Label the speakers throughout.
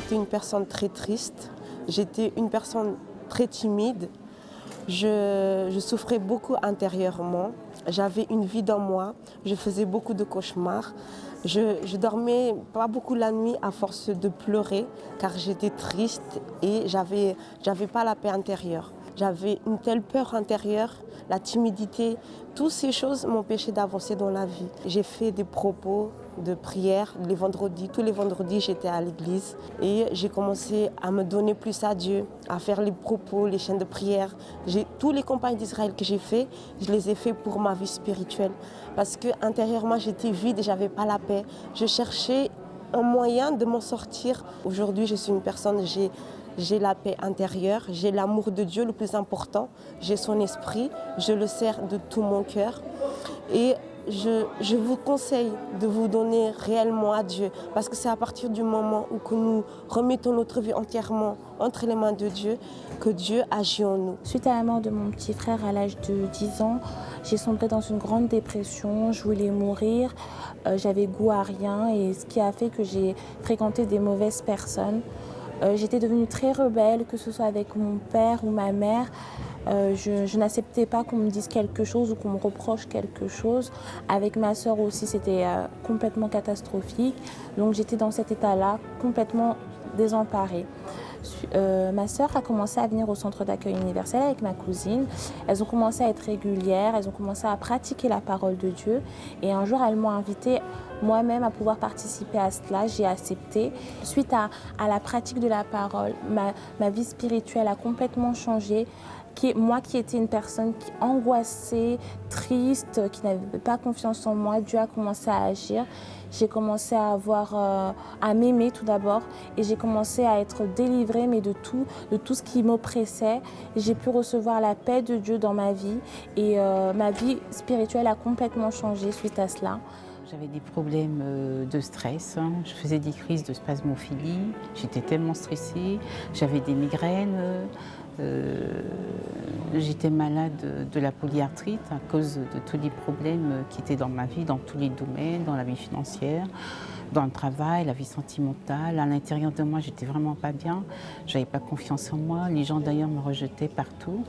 Speaker 1: J'étais une personne très triste, j'étais une personne très timide, je souffrais beaucoup intérieurement, j'avais une vie dans moi, je faisais beaucoup de cauchemars, je dormais pas beaucoup la nuit à force de pleurer car j'étais triste et j'avais pas la paix intérieure. J'avais une telle peur intérieure, la timidité, toutes ces choses m'empêchaient d'avancer dans la vie. J'ai fait des propos de prière les vendredis, tous les vendredis j'étais à l'église et j'ai commencé à me donner plus à Dieu, à faire les propos, les chaînes de prière. Tous les campagnes d'Israël que j'ai fait, je les ai fait pour ma vie spirituelle parce que intérieurement j'étais vide et j'avais pas la paix. Je cherchais un moyen de m'en sortir. Aujourd'hui je suis une personne, j'ai la paix intérieure, j'ai l'amour de Dieu le plus important, j'ai son esprit, je le sers de tout mon cœur et je vous conseille de vous donner réellement à Dieu parce que c'est à partir du moment où que nous remettons notre vie entièrement entre les mains de Dieu que Dieu agit en nous.
Speaker 2: Suite à la mort de mon petit frère à l'âge de 10 ans, j'ai sombré dans une grande dépression, je voulais mourir, j'avais goût à rien et ce qui a fait que j'ai fréquenté des mauvaises personnes. J'étais devenue très rebelle, que ce soit avec mon père ou ma mère. Je n'acceptais pas qu'on me dise quelque chose ou qu'on me reproche quelque chose. Avec ma sœur aussi, c'était complètement catastrophique. Donc j'étais dans cet état-là, complètement désemparée. Ma sœur a commencé à venir au centre d'accueil universel avec ma cousine. Elles ont commencé à être régulières, elles ont commencé à pratiquer la parole de Dieu. Et un jour, elles m'ont invitée moi-même à pouvoir participer à cela. J'ai accepté. Suite à la pratique de la parole, ma vie spirituelle a complètement changé. Moi qui étais une personne angoissée, triste, qui n'avait pas confiance en moi, Dieu a commencé à agir. J'ai commencé à m'aimer tout d'abord et j'ai commencé à être délivrée mais de tout ce qui m'oppressait. J'ai pu recevoir la paix de Dieu dans ma vie et ma vie spirituelle a complètement changé suite à cela.
Speaker 3: J'avais des problèmes de stress, je faisais des crises de spasmophilie, j'étais tellement stressée, j'avais des migraines, j'étais malade de la polyarthrite à cause de tous les problèmes qui étaient dans ma vie, dans tous les domaines, dans la vie financière, dans le travail, la vie sentimentale. À l'intérieur de moi, j'étais vraiment pas bien, j'avais pas confiance en moi. Les gens d'ailleurs me rejetaient partout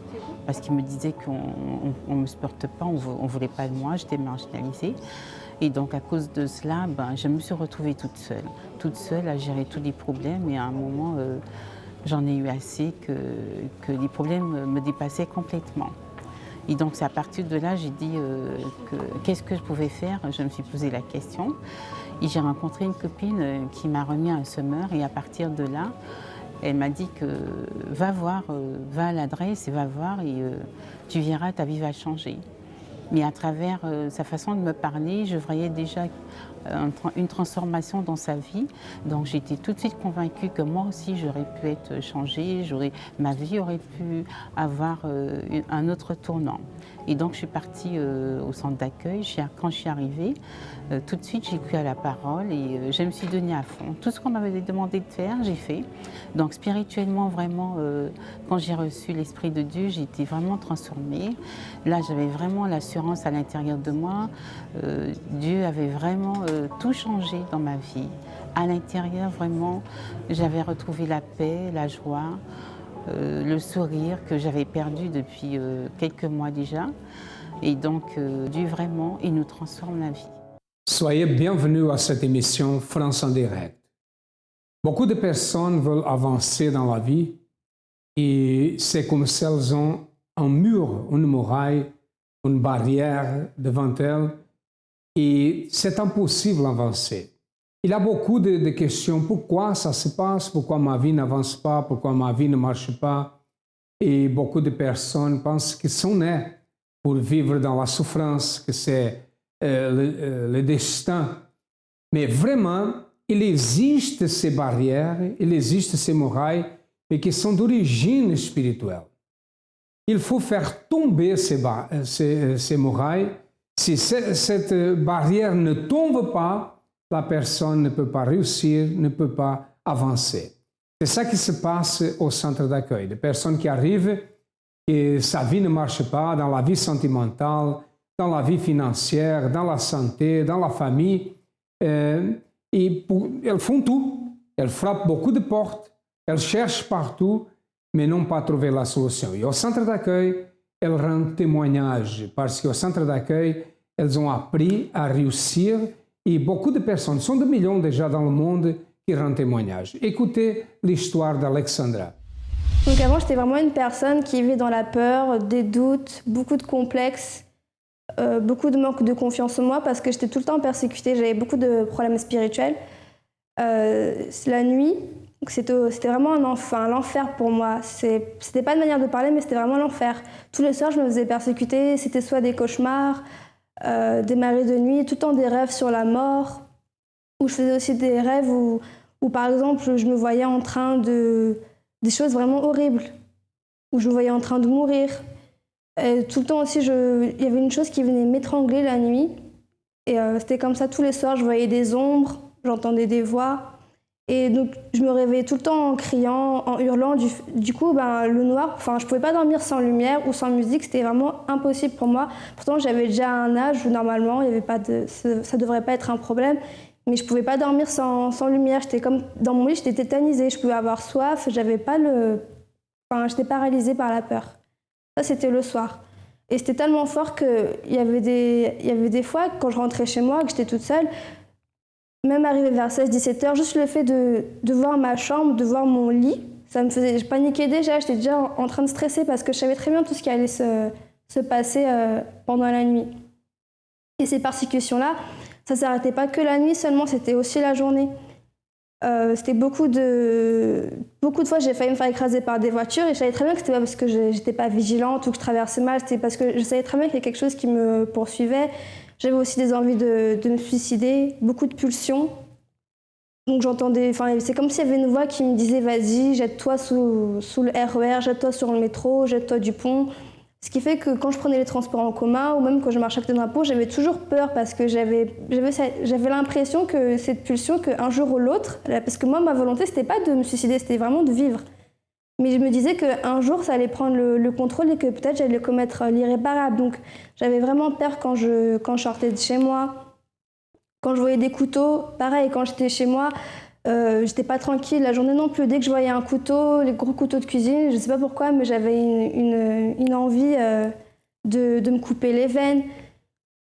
Speaker 3: parce qu'ils me disaient qu'on ne me supporte pas, on ne voulait pas de moi, j'étais marginalisée. Et donc à cause de cela, je me suis retrouvée toute seule à gérer tous les problèmes et à un moment, j'en ai eu assez que les problèmes me dépassaient complètement. Et donc c'est à partir de là, j'ai dit qu'est-ce que je pouvais faire. Je me suis posé la question et j'ai rencontré une copine qui m'a remis un semeur et à partir de là, elle m'a dit que va voir, va à l'adresse et va voir et tu verras, ta vie va changer. Mais à travers sa façon de me parler, je voyais déjà une transformation dans sa vie. Donc j'étais tout de suite convaincue que moi aussi j'aurais pu être changée, ma vie aurait pu avoir un autre tournant. Et donc je suis partie au centre d'accueil. Quand je suis arrivée, tout de suite j'ai cru à la parole et je me suis donnée à fond. Tout ce qu'on m'avait demandé de faire, j'ai fait. Donc spirituellement, vraiment, quand j'ai reçu l'Esprit de Dieu, j'ai été vraiment transformée. Là, j'avais vraiment l'assurance à l'intérieur de moi. Dieu avait vraiment tout changé dans ma vie. À l'intérieur, vraiment, j'avais retrouvé la paix, la joie, le sourire que j'avais perdu depuis quelques mois déjà. Et donc, Dieu vraiment, il nous transforme la vie.
Speaker 4: Soyez bienvenus à cette émission France en direct. Beaucoup de personnes veulent avancer dans la vie et c'est comme si elles ont un mur, une muraille, une barrière devant elles et c'est impossible d'avancer. Il y a beaucoup de questions. Pourquoi ça se passe? Pourquoi ma vie n'avance pas? Pourquoi ma vie ne marche pas? Et beaucoup de personnes pensent qu'ils sont nés pour vivre dans la souffrance, que c'est le destin. Mais vraiment, il existe ces barrières, il existe ces murailles, mais qui sont d'origine spirituelle. Il faut faire tomber ces murailles. Si cette barrière ne tombe pas, la personne ne peut pas réussir, ne peut pas avancer. C'est ça qui se passe au centre d'accueil. Des personnes qui arrivent et sa vie ne marche pas dans la vie sentimentale, dans la vie financière, dans la santé, dans la famille. Elles font tout. Elle frappe beaucoup de portes, elle cherche partout, mais n'ont pas trouvé la solution. Et au centre d'accueil, elles rendent témoignage, parce qu'au centre d'accueil, elles ont appris à réussir et beaucoup de personnes, sont des millions déjà dans le monde, qui rendent témoignage. Écoutez l'histoire d'Alexandra.
Speaker 5: Donc avant, j'étais vraiment une personne qui vivait dans la peur, des doutes, beaucoup de complexes, beaucoup de manque de confiance en moi parce que j'étais tout le temps persécutée, j'avais beaucoup de problèmes spirituels. La nuit, c'était vraiment l'enfer pour moi. C'était pas une manière de parler, mais c'était vraiment l'enfer. Tous les soirs, je me faisais persécuter, c'était soit des cauchemars, des marées de nuit, tout le temps des rêves sur la mort, où je faisais aussi des rêves où par exemple, je me voyais en train des choses vraiment horribles, où je me voyais en train de mourir. Et tout le temps aussi, il y avait une chose qui venait m'étrangler la nuit. Et c'était comme ça tous les soirs, je voyais des ombres, j'entendais des voix. Et donc, je me réveillais tout le temps en criant, en hurlant. Du coup, le noir, je ne pouvais pas dormir sans lumière ou sans musique, c'était vraiment impossible pour moi. Pourtant, j'avais déjà un âge où normalement, ça ne devrait pas être un problème. Mais je ne pouvais pas dormir sans lumière. J'étais comme dans mon lit, j'étais tétanisée. Je pouvais avoir soif. J'étais paralysée par la peur. Ça, c'était le soir. Et c'était tellement fort qu'il y avait des fois, quand je rentrais chez moi, que j'étais toute seule, même arrivé vers 16-17 heures, juste le fait de voir ma chambre, de voir mon lit, ça me faisait... Je paniquais déjà. J'étais déjà en train de stresser parce que je savais très bien tout ce qui allait se passer pendant la nuit. Et ces persécutions-là, ça ne s'arrêtait pas que la nuit seulement, c'était aussi la journée. C'était beaucoup de fois, j'ai failli me faire écraser par des voitures et je savais très bien que c'était pas parce que j'étais pas vigilante ou que je traversais mal, c'était parce que je savais très bien qu'il y avait quelque chose qui me poursuivait. J'avais aussi des envies de me suicider, beaucoup de pulsions. Donc j'entendais, c'est comme s'il y avait une voix qui me disait « Vas-y, jette-toi sous le RER, jette-toi sur le métro, jette-toi du pont ». Ce qui fait que quand je prenais les transports en commun ou même quand je marchais à côté d'un pont, j'avais toujours peur parce que j'avais l'impression que cette pulsion, qu'un jour ou l'autre, parce que moi, ma volonté, c'était pas de me suicider, c'était vraiment de vivre. Mais je me disais qu'un jour, ça allait prendre le contrôle et que peut-être j'allais commettre l'irréparable. Donc j'avais vraiment peur quand je sortais de chez moi. Quand je voyais des couteaux, pareil, quand j'étais chez moi, j'étais pas tranquille la journée non plus. Dès que je voyais un couteau, les gros couteaux de cuisine, je sais pas pourquoi, mais j'avais une envie de me couper les veines,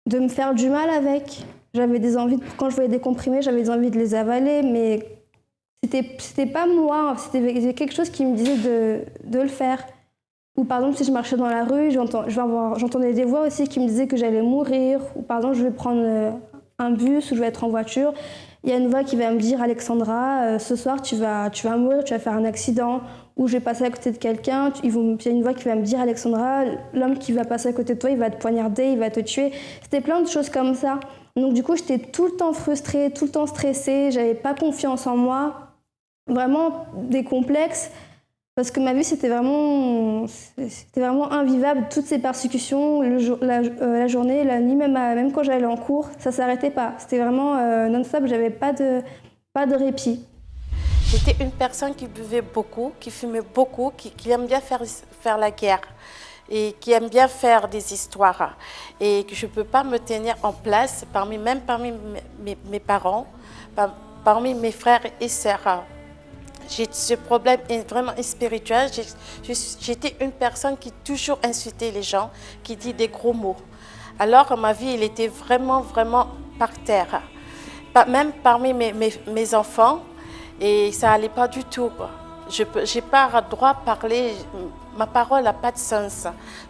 Speaker 5: de me faire du mal avec. J'avais des envies, quand je voyais des comprimés, j'avais des envies de les avaler, mais c'était pas moi, c'était quelque chose qui me disait de le faire. Ou par exemple, si je marchais dans la rue, j'entendais des voix aussi qui me disaient que j'allais mourir, ou par exemple, je vais prendre un bus ou je vais être en voiture. Il y a une voix qui va me dire « Alexandra, ce soir tu vas mourir, tu vas faire un accident » ou « je vais passer à côté de quelqu'un ». Il y a une voix qui va me dire « Alexandra, l'homme qui va passer à côté de toi, il va te poignarder, il va te tuer ». C'était plein de choses comme ça. Donc du coup, j'étais tout le temps frustrée, tout le temps stressée, j'avais pas confiance en moi. Vraiment des complexes. Parce que ma vie, c'était vraiment invivable. Toutes ces persécutions, la journée, la nuit, même quand j'allais en cours, ça ne s'arrêtait pas. C'était vraiment non-stop, j'avais pas de répit.
Speaker 6: J'étais une personne qui buvait beaucoup, qui fumait beaucoup, qui aime bien faire la guerre et qui aime bien faire des histoires. Et que je ne peux pas me tenir en place, parmi mes parents, parmi mes frères et sœurs. J'ai ce problème vraiment spirituel. J'étais une personne qui toujours insultait les gens, qui dit des gros mots. Alors ma vie, elle était vraiment par terre. Même parmi mes enfants, et ça n'allait pas du tout. Je n'ai pas le droit de parler, ma parole n'a pas de sens.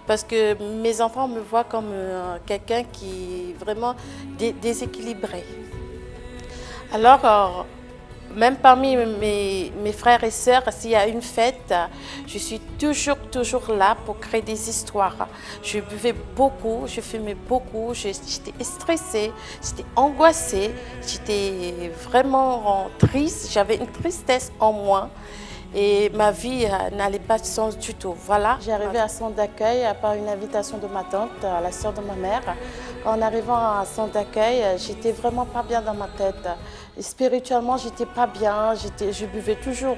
Speaker 6: Parce que mes enfants me voient comme quelqu'un qui est vraiment déséquilibré. Alors, même parmi mes frères et sœurs, s'il y a une fête, je suis toujours là pour créer des histoires. Je buvais beaucoup, je fumais beaucoup, j'étais stressée, j'étais angoissée, j'étais vraiment triste, j'avais une tristesse en moi et ma vie n'allait pas de sens du tout. Voilà.
Speaker 7: J'ai arrivé à centre d'accueil par une invitation de ma tante, la sœur de ma mère,
Speaker 6: En arrivant à centre d'accueil, j'étais vraiment pas bien dans ma tête. Et spirituellement, j'étais pas bien, je buvais toujours.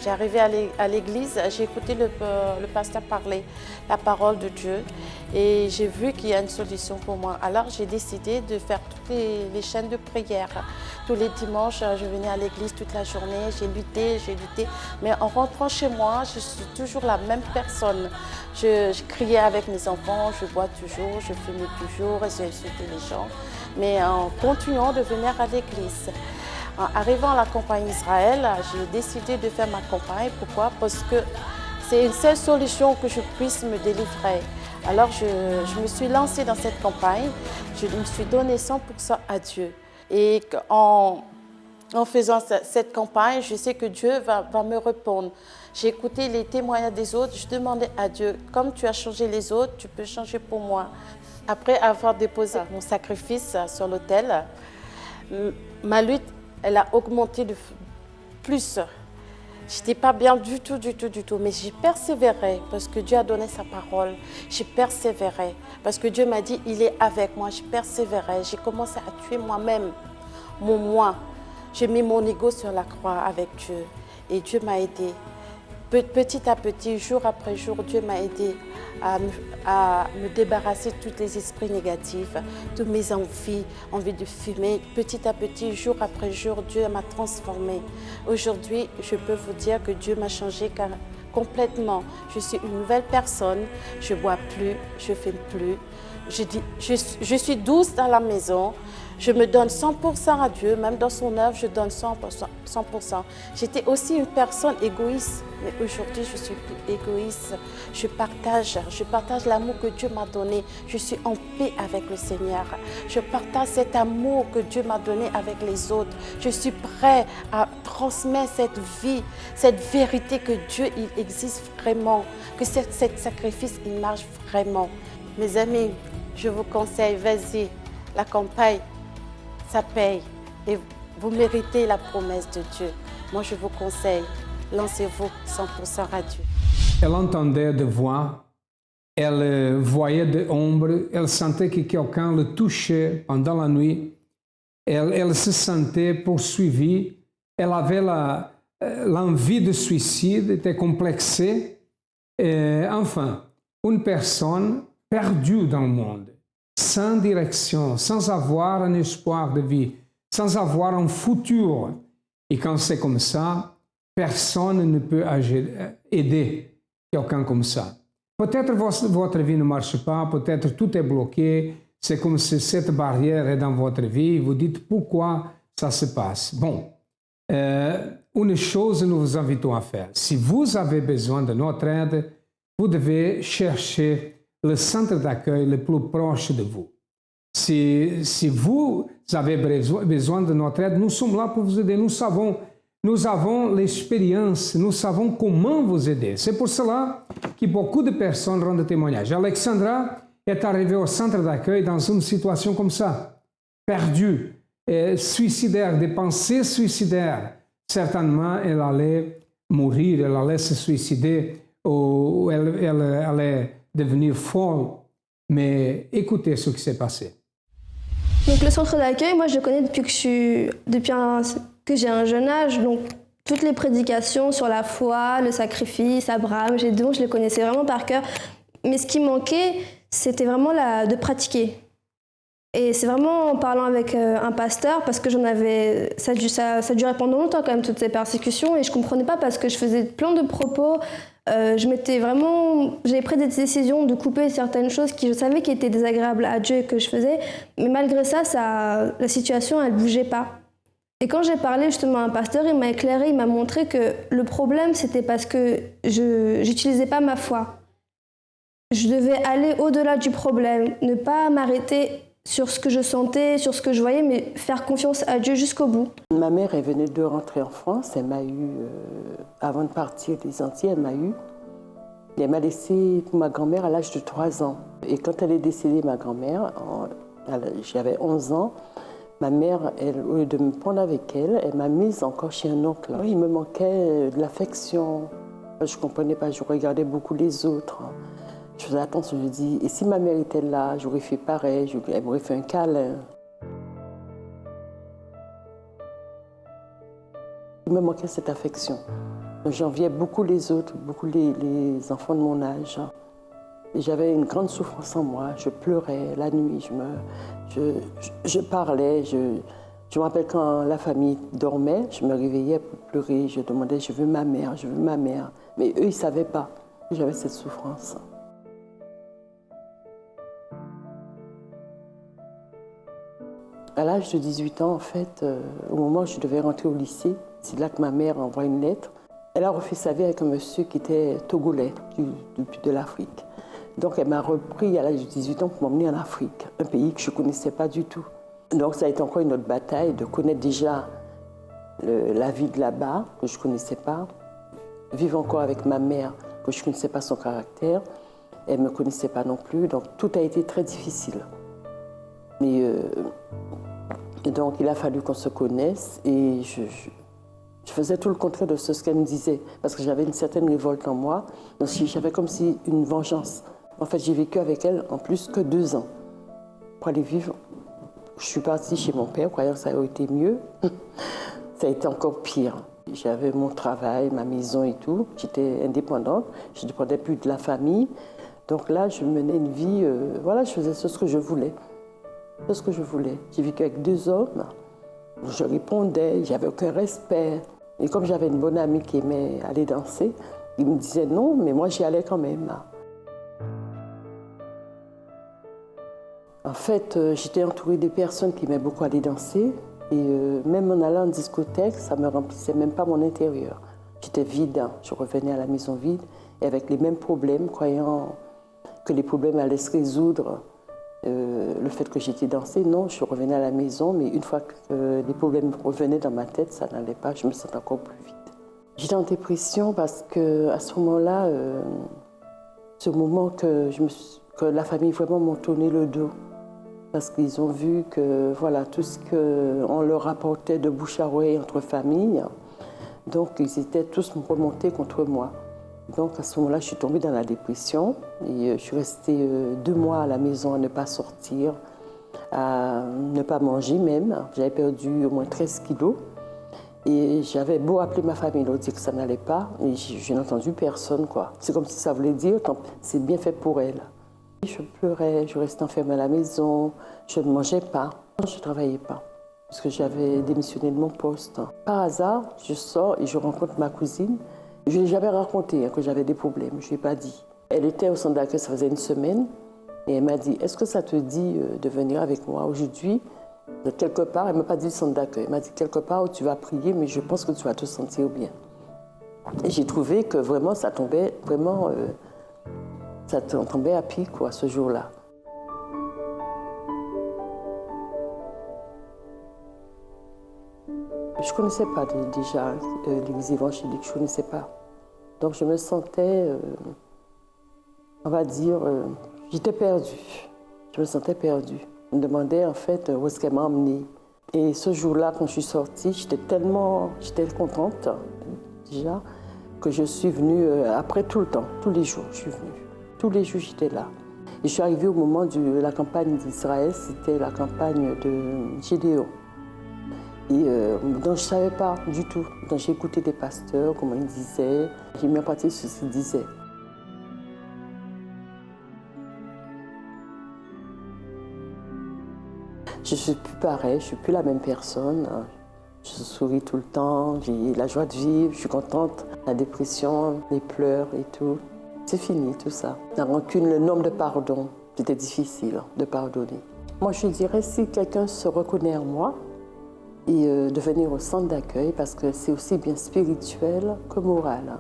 Speaker 6: J'ai arrivé à l'église, j'ai écouté le pasteur parler la parole de Dieu et j'ai vu qu'il y a une solution pour moi. Alors j'ai décidé de faire toutes les chaînes de prière. Tous les dimanches, je venais à l'église toute la journée, j'ai lutté. Mais en rentrant chez moi, je suis toujours la même personne. Je criais avec mes enfants, je bois toujours, je fumais toujours et j'insultais les gens. Mais en continuant de venir à l'église. En arrivant à la campagne Israël, j'ai décidé de faire ma campagne. Pourquoi? Parce que c'est une seule solution que je puisse me délivrer. Alors je me suis lancée dans cette campagne, je me suis donné 100% à Dieu. Et en faisant cette campagne, je sais que Dieu va me répondre. J'ai écouté les témoignages des autres, je demandais à Dieu, comme tu as changé les autres, tu peux changer pour moi. Après avoir déposé mon sacrifice sur l'autel, ma lutte, elle a augmenté de plus. Je n'étais pas bien du tout, mais j'ai persévéré parce que Dieu a donné sa parole. J'ai persévéré parce que Dieu m'a dit, il est avec moi. J'ai persévéré, j'ai commencé à tuer moi-même, mon moi. J'ai mis mon ego sur la croix avec Dieu et Dieu m'a aidé. Petit à petit, jour après jour, Dieu m'a aidé à me débarrasser de tous les esprits négatifs, toutes mes envies de fumer. Petit à petit, jour après jour, Dieu m'a transformée. Aujourd'hui, je peux vous dire que Dieu m'a changé complètement. Je suis une nouvelle personne, je ne bois plus, je ne fume plus. Je suis douce dans la maison. Je me donne 100% à Dieu, même dans son œuvre, je donne 100%. J'étais aussi une personne égoïste, mais aujourd'hui, je suis plus égoïste. Je partage l'amour que Dieu m'a donné. Je suis en paix avec le Seigneur. Je partage cet amour que Dieu m'a donné avec les autres. Je suis prêt à transmettre cette vie, cette vérité que Dieu, il existe vraiment, que cet sacrifice, il marche vraiment. Mes amis, je vous conseille, vas-y, la campagne, ça paye et vous méritez la promesse de Dieu. Moi, je vous conseille, lancez-vous 100% à Dieu.
Speaker 4: Elle entendait de voix, elle voyait de ombre, elle sentait que quelqu'un le touchait pendant la nuit, elle se sentait poursuivie, elle avait l'envie de suicide, était complexée. Enfin, une personne perdue dans le monde, sans direction, sans avoir un espoir de vie, sans avoir un futur. Et quand c'est comme ça, personne ne peut aider quelqu'un comme ça. Peut-être votre vie ne marche pas, peut-être tout est bloqué, c'est comme si cette barrière est dans votre vie, vous dites pourquoi ça se passe. Bon, une chose nous vous invitons à faire. Si vous avez besoin de notre aide, vous devez chercher le centre d'accueil le plus proche de vous. Si vous avez besoin de notre aide, nous sommes là pour vous aider. Nous avons l'expérience, nous savons comment vous aider. C'est pour cela que beaucoup de personnes rendent témoignage. Alexandra est arrivée au centre d'accueil dans une situation comme ça, perdue, suicidaire, des pensées suicidaires. Certainement, elle allait mourir, elle allait se suicider ou elle allait devenir folle. Mais écoutez ce qui s'est passé.
Speaker 5: Donc le centre d'accueil, moi je le connais depuis que j'ai un jeune âge. Donc toutes les prédications sur la foi, le sacrifice, Abraham, Gédéon, je les connaissais vraiment par cœur. Mais ce qui manquait, c'était vraiment de pratiquer. Et c'est vraiment en parlant avec un pasteur, parce que ça durait pendant longtemps quand même, toutes ces persécutions, et je ne comprenais pas parce que je faisais plein de propos. J'avais pris des décisions de couper certaines choses qui je savais qui étaient désagréables à Dieu et que je faisais, mais malgré ça, la situation, elle ne bougeait pas. Et quand j'ai parlé justement à un pasteur, il m'a éclairé, il m'a montré que le problème, c'était parce que je n'utilisais pas ma foi. Je devais aller au-delà du problème, ne pas m'arrêter sur ce que je sentais, sur ce que je voyais, mais faire confiance à Dieu jusqu'au bout.
Speaker 7: Ma mère, elle venait de rentrer en France. Elle m'a eu, avant de partir des Antilles, elle m'a eu. Elle m'a laissé pour ma grand-mère à l'âge de 3 ans. Et quand elle est décédée, ma grand-mère, j'avais 11 ans, ma mère, au lieu de me prendre avec elle, elle m'a mise encore chez un oncle. Il me manquait de l'affection. Je ne comprenais pas, je regardais beaucoup les autres. Je faisais attention, je dis, et si ma mère était là, j'aurais fait pareil, elle m'aurait fait un câlin. Il me manquait cette affection. J'enviais beaucoup les autres, beaucoup les enfants de mon âge. Et j'avais une grande souffrance en moi. Je pleurais la nuit, je parlais. Je me rappelle quand la famille dormait, je me réveillais pour pleurer. Je demandais, je veux ma mère, je veux ma mère. Mais eux, ils ne savaient pas que j'avais cette souffrance. À l'âge de 18 ans, en fait, au moment où je devais rentrer au lycée, c'est là que ma mère envoie une lettre. Elle a refait sa vie avec un monsieur qui était togolais, de l'Afrique. Donc elle m'a repris à l'âge de 18 ans pour m'emmener en Afrique, un pays que je ne connaissais pas du tout. Donc ça a été encore une autre bataille de connaître déjà la vie de là-bas, que je ne connaissais pas, vivre encore avec ma mère, que je ne connaissais pas son caractère, elle ne me connaissait pas non plus, donc tout a été très difficile. Mais donc il a fallu qu'on se connaisse et je faisais tout le contraire de ce qu'elle me disait, parce que j'avais une certaine révolte en moi, donc j'avais comme si une vengeance. En fait, j'ai vécu avec elle en plus que 2 ans. Pour aller vivre, je suis partie chez mon père, croyant que ça aurait été mieux. Ça a été encore pire. J'avais mon travail, ma maison et tout. J'étais indépendante, je ne dépendais plus de la famille. Donc là, je menais une vie, voilà, je faisais ce que je voulais. Ce que je voulais. J'ai vécu avec 2 hommes. Je répondais, j'avais aucun respect. Et comme j'avais une bonne amie qui aimait aller danser, il me disait non, mais moi j'y allais quand même. En fait, j'étais entourée de personnes qui aimaient beaucoup aller danser. Et même en allant en discothèque, ça ne me remplissait même pas mon intérieur. J'étais vide, je revenais à la maison vide, et avec les mêmes problèmes, croyant que les problèmes allaient se résoudre. Le fait que j'étais dansée, non, je revenais à la maison, mais une fois que les problèmes revenaient dans ma tête, ça n'allait pas, je me sentais encore plus vite. J'étais en dépression parce qu'à ce moment-là, ce moment que la famille vraiment m'a tourné le dos. Parce qu'ils ont vu que voilà, tout ce qu'on leur apportait de bouche à oreille entre familles, donc ils étaient tous remontés contre moi. Donc à ce moment-là, je suis tombée dans la dépression et je suis restée 2 mois à la maison à ne pas sortir, à ne pas manger même. J'avais perdu au moins 13 kilos et j'avais beau appeler ma famille, leur dire que ça n'allait pas et je n'ai entendu personne, quoi. C'est comme si ça voulait dire c'est bien fait pour elle. Je pleurais, je restais enfermée à la maison, je ne mangeais pas, je ne travaillais pas parce que j'avais démissionné de mon poste. Par hasard, je sors et je rencontre ma cousine. Je ne lui ai jamais raconté que j'avais des problèmes, je ne lui ai pas dit. Elle était au centre d'accueil, ça faisait 1 semaine, et elle m'a dit, est-ce que ça te dit de venir avec moi aujourd'hui, de quelque part, elle ne m'a pas dit le centre d'accueil, elle m'a dit quelque part où tu vas prier, mais je pense que tu vas te sentir bien. Et j'ai trouvé que vraiment, ça tombait à pic, quoi, ce jour-là. Je ne connaissais pas déjà l'église évangélique, je ne connaissais pas. Donc je me sentais, on va dire, j'étais perdue. Je me sentais perdue. Je me demandais en fait où est-ce qu'elle m'a emmenée. Et ce jour-là, quand je suis sortie, j'étais contente déjà, que je suis venue après tout le temps, tous les jours je suis venue. Tous les jours j'étais là. Et je suis arrivée au moment de la campagne d'Israël, c'était la campagne de Gédéon. Et donc je ne savais pas du tout. Donc j'ai écouté des pasteurs, comment ils disaient. J'ai mis en pratique ce qu'ils disaient. Je ne suis plus pareille, je ne suis plus la même personne. Je souris tout le temps, j'ai la joie de vivre, je suis contente. La dépression, les pleurs et tout, c'est fini tout ça. La rancune, le nombre de pardons, c'était difficile de pardonner. Moi je dirais si quelqu'un se reconnaît en moi, et de venir au centre d'accueil parce que c'est aussi bien spirituel que moral.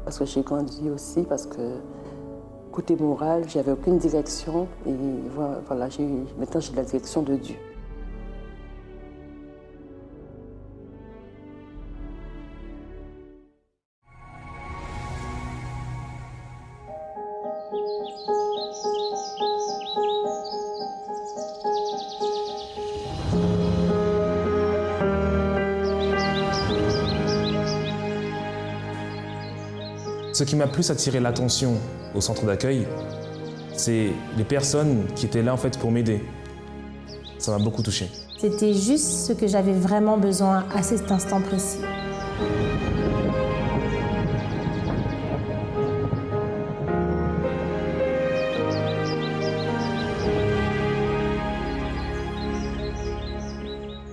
Speaker 7: Parce que j'ai grandi aussi, parce que côté moral, j'avais aucune direction et voilà, maintenant j'ai la direction de Dieu.
Speaker 8: Ce qui m'a plus attiré l'attention au centre d'accueil, C'est les personnes qui étaient là en fait pour m'aider. Ça m'a beaucoup touché.
Speaker 9: C'était juste ce que j'avais vraiment besoin à cet instant précis.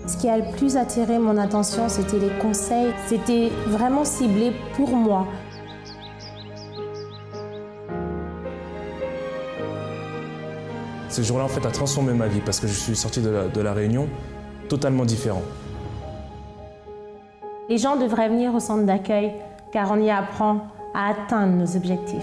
Speaker 9: Ce qui a le plus attiré mon attention, c'était les conseils. C'était vraiment ciblé pour moi.
Speaker 8: Ce jour-là, en fait, a transformé ma vie parce que je suis sorti de la Réunion totalement différent.
Speaker 9: Les gens devraient venir au centre d'accueil car on y apprend à atteindre nos objectifs.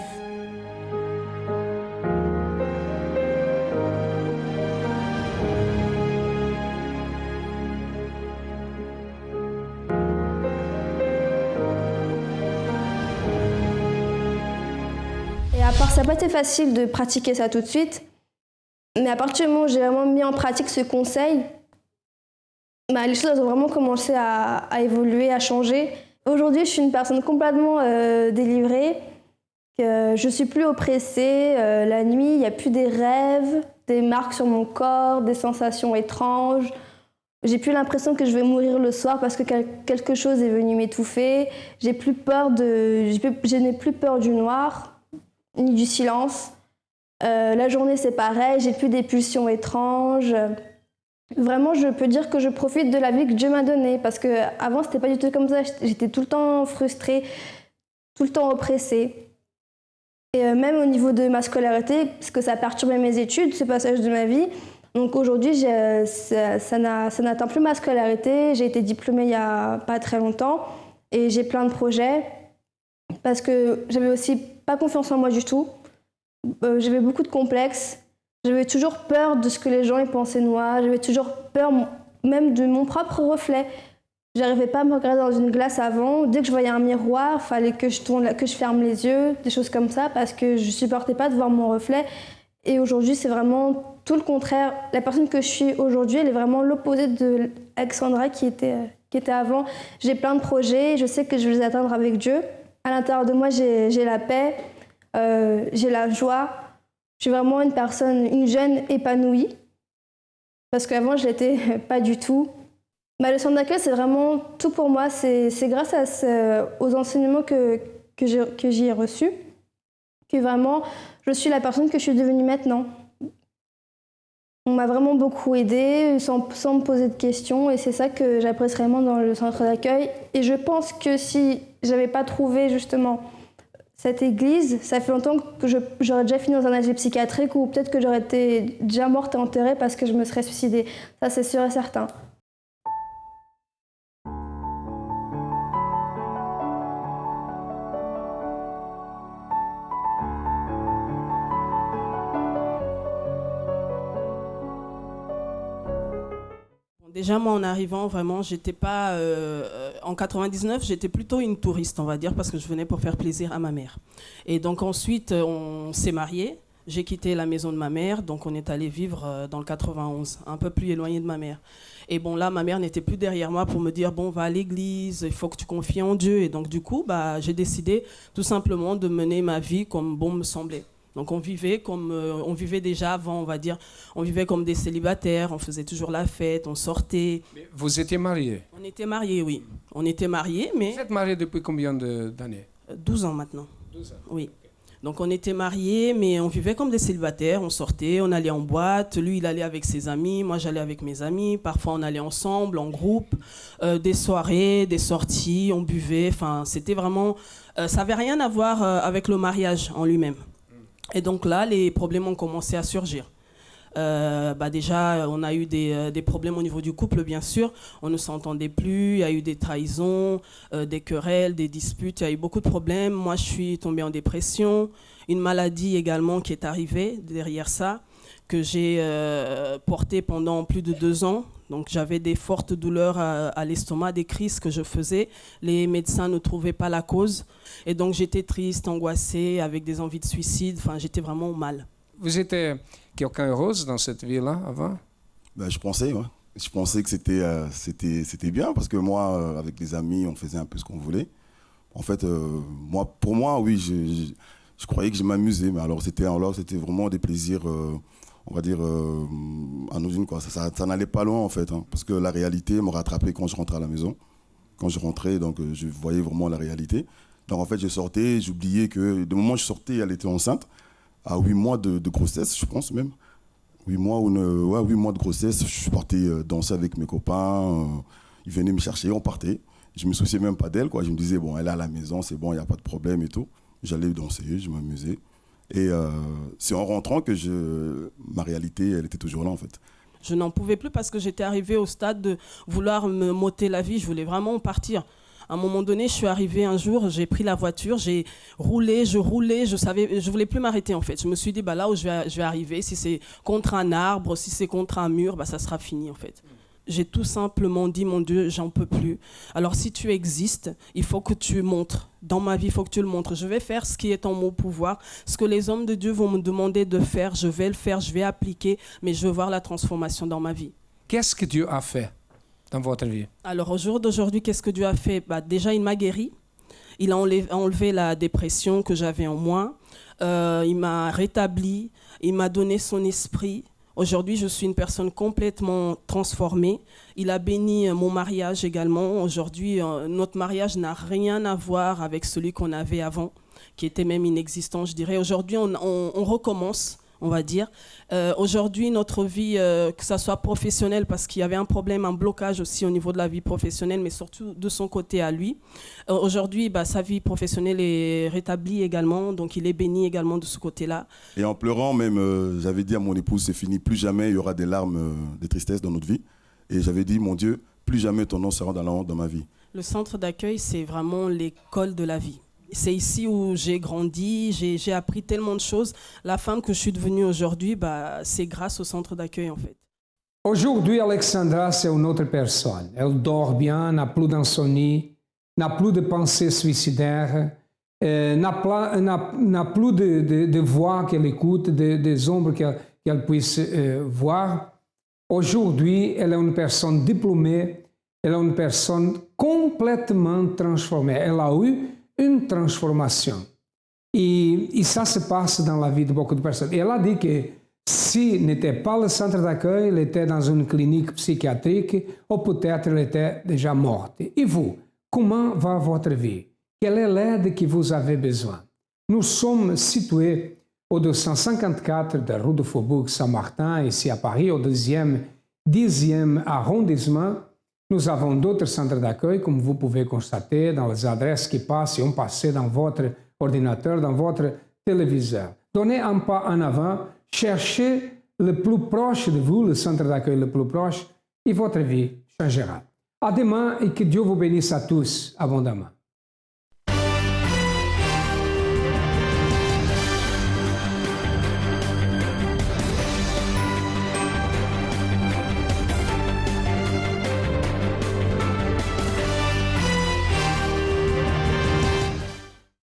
Speaker 5: Et à part, ça n'a pas été facile de pratiquer ça tout de suite. Mais à partir du moment où j'ai vraiment mis en pratique ce conseil, les choses ont vraiment commencé à évoluer, à changer. Aujourd'hui, je suis une personne complètement délivrée. Je ne suis plus oppressée. La nuit, il n'y a plus des rêves, des marques sur mon corps, des sensations étranges. J'ai plus l'impression que je vais mourir le soir parce que quelque chose est venu m'étouffer. Je n'ai plus peur du noir, ni du silence. La journée, c'est pareil, j'ai plus des pulsions étranges. Vraiment, je peux dire que je profite de la vie que Dieu m'a donnée parce qu'avant, c'était pas du tout comme ça. J'étais tout le temps frustrée, tout le temps oppressée. Et même au niveau de ma scolarité, parce que ça a perturbé mes études, ce passage de ma vie. Donc aujourd'hui, ça n'atteint plus ma scolarité. J'ai été diplômée il n'y a pas très longtemps et j'ai plein de projets parce que j'avais aussi pas confiance en moi du tout. J'avais beaucoup de complexes, j'avais toujours peur de ce que les gens y pensaient de moi, j'avais toujours peur même de mon propre reflet. J'arrivais pas à me regarder dans une glace avant, dès que je voyais un miroir, il fallait que je ferme les yeux, des choses comme ça, parce que je supportais pas de voir mon reflet. Et aujourd'hui, c'est vraiment tout le contraire. La personne que je suis aujourd'hui, elle est vraiment l'opposé de Alexandra qui était avant. J'ai plein de projets, je sais que je vais les atteindre avec Dieu. À l'intérieur de moi, j'ai la paix. J'ai la joie, je suis vraiment une jeune épanouie, parce qu'avant je l'étais pas du tout. Le centre d'accueil, c'est vraiment tout pour moi, c'est grâce aux enseignements que j'y ai reçus que vraiment je suis la personne que je suis devenue maintenant. On m'a vraiment beaucoup aidée sans me poser de questions et c'est ça que j'apprécie vraiment dans le centre d'accueil. Et je pense que si j'avais pas trouvé justement cette église, ça fait longtemps que j'aurais déjà fini dans un asile psychiatrique ou peut-être que j'aurais été déjà morte et enterrée parce que je me serais suicidée. Ça, c'est sûr et certain.
Speaker 10: Déjà, moi, en arrivant, vraiment, j'étais pas... en 99, j'étais plutôt une touriste, on va dire, parce que je venais pour faire plaisir à ma mère. Et donc ensuite, on s'est mariés. J'ai quitté la maison de ma mère, donc on est allé vivre dans le 91, un peu plus éloigné de ma mère. Et bon, là, ma mère n'était plus derrière moi pour me dire, bon, va à l'église, il faut que tu confies en Dieu. Et donc, du coup, j'ai décidé tout simplement de mener ma vie comme bon me semblait. Donc on vivait déjà avant, on va dire, on vivait comme des célibataires, on faisait toujours la fête, on sortait.
Speaker 4: Mais vous étiez mariés?
Speaker 10: On était mariés, oui. On était mariés, mais...
Speaker 4: Vous êtes mariés depuis combien d'années?
Speaker 10: 12 ans maintenant.
Speaker 4: 12 ans.
Speaker 10: Oui. Donc on était mariés, mais on vivait comme des célibataires, on sortait, on allait en boîte, lui il allait avec ses amis, moi j'allais avec mes amis, parfois on allait ensemble, en groupe, des soirées, des sorties, on buvait, enfin c'était vraiment... ça n'avait rien à voir avec le mariage en lui-même. Et donc là, les problèmes ont commencé à surgir. Déjà, on a eu des problèmes au niveau du couple, bien sûr. On ne s'entendait plus, il y a eu des trahisons, des querelles, des disputes, il y a eu beaucoup de problèmes. Moi, je suis tombée en dépression. Une maladie également qui est arrivée derrière ça, que j'ai portée pendant plus de 2 ans. Donc j'avais des fortes douleurs à l'estomac, des crises que je faisais. Les médecins ne trouvaient pas la cause. Et donc j'étais triste, angoissée, avec des envies de suicide. Enfin, j'étais vraiment mal.
Speaker 4: Vous étiez quelqu'un heureuse dans cette vie-là avant?
Speaker 11: Je pensais, ouais. Je pensais que c'était bien parce que moi, avec les amis, on faisait un peu ce qu'on voulait. En fait, pour moi, oui, Je croyais que je m'amusais, mais alors c'était vraiment des plaisirs, on va dire, anodines, quoi. Ça n'allait pas loin, en fait, hein, parce que la réalité me rattrapait quand je rentrais à la maison. Quand je rentrais, donc, je voyais vraiment la réalité. Donc, en fait, je sortais, j'oubliais que, du moment où je sortais, elle était enceinte, à 8 mois de grossesse, je pense même. 8 mois, 8 mois de grossesse, je partais danser avec mes copains, ils venaient me chercher, on partait. Je me souciais même pas d'elle, quoi. Je me disais, bon, elle est à la maison, c'est bon, il n'y a pas de problème et tout. J'allais danser, je m'amusais. Et c'est en rentrant que ma réalité, elle était toujours là, en fait.
Speaker 10: Je n'en pouvais plus parce que j'étais arrivée au stade de vouloir me m'ôter la vie. Je voulais vraiment partir. À un moment donné, je suis arrivée un jour, j'ai pris la voiture, j'ai roulé, je voulais plus m'arrêter, en fait. Je me suis dit, bah, là où je vais arriver, si c'est contre un arbre, si c'est contre un mur, bah, ça sera fini, en fait. J'ai tout simplement dit, mon Dieu, j'en peux plus. Alors si tu existes, il faut que tu montres. Dans ma vie, il faut que tu le montres. Je vais faire ce qui est en mon pouvoir. Ce que les hommes de Dieu vont me demander de faire, je vais le faire, je vais appliquer, mais je veux voir la transformation dans ma vie.
Speaker 4: Qu'est-ce que Dieu a fait dans votre vie?
Speaker 10: Alors au jour d'aujourd'hui, qu'est-ce que Dieu a fait? Bah, déjà, il m'a guéri. Il a enlevé la dépression que j'avais en moi. Il m'a rétabli. Il m'a donné son esprit. Aujourd'hui, je suis une personne complètement transformée. Il a béni mon mariage également. Aujourd'hui, notre mariage n'a rien à voir avec celui qu'on avait avant, qui était même inexistant, je dirais. Aujourd'hui, on recommence, on va dire. Aujourd'hui, notre vie, que ça soit professionnelle, parce qu'il y avait un problème, un blocage aussi au niveau de la vie professionnelle, mais surtout de son côté à lui. Aujourd'hui, bah, sa vie professionnelle est rétablie également, donc il est béni également de ce côté-là.
Speaker 11: Et en pleurant même, j'avais dit à mon épouse, c'est fini, plus jamais il y aura des larmes de tristesse dans notre vie. Et j'avais dit, mon Dieu, plus jamais ton nom sera dans la honte dans ma vie.
Speaker 10: Le centre d'accueil, c'est vraiment l'école de la vie. C'est ici où j'ai grandi, j'ai appris tellement de choses. La femme que je suis devenue aujourd'hui, bah, c'est grâce au centre d'accueil, en fait.
Speaker 4: Aujourd'hui, Alexandra, c'est une autre personne. Elle dort bien, n'a plus d'insomnie, n'a plus de pensées suicidaires, n'a plus de voix qu'elle écoute, des ombres qu'elle puisse voir. Aujourd'hui, elle est une personne diplômée, elle est une personne complètement transformée. Elle a eu une transformation. Et ça se passe dans la vie de beaucoup de personnes. Et elle a dit que si n'était pas le centre d'accueil, elle était dans une clinique psychiatrique ou peut-être elle était déjà morte. Et vous, comment va votre vie? Quelle est l'aide que vous avez besoin? Nous sommes situés au 254 de rue de Faubourg Saint-Martin, ici à Paris, au 10e arrondissement. Nous avons d'autres centres d'accueil, comme vous pouvez constater, dans les adresses qui passent et ont passé dans votre ordinateur, dans votre téléviseur. Donnez un pas en avant, cherchez le plus proche de vous, le centre d'accueil le plus proche, et votre vie changera. À demain et que Dieu vous bénisse à tous abondamment.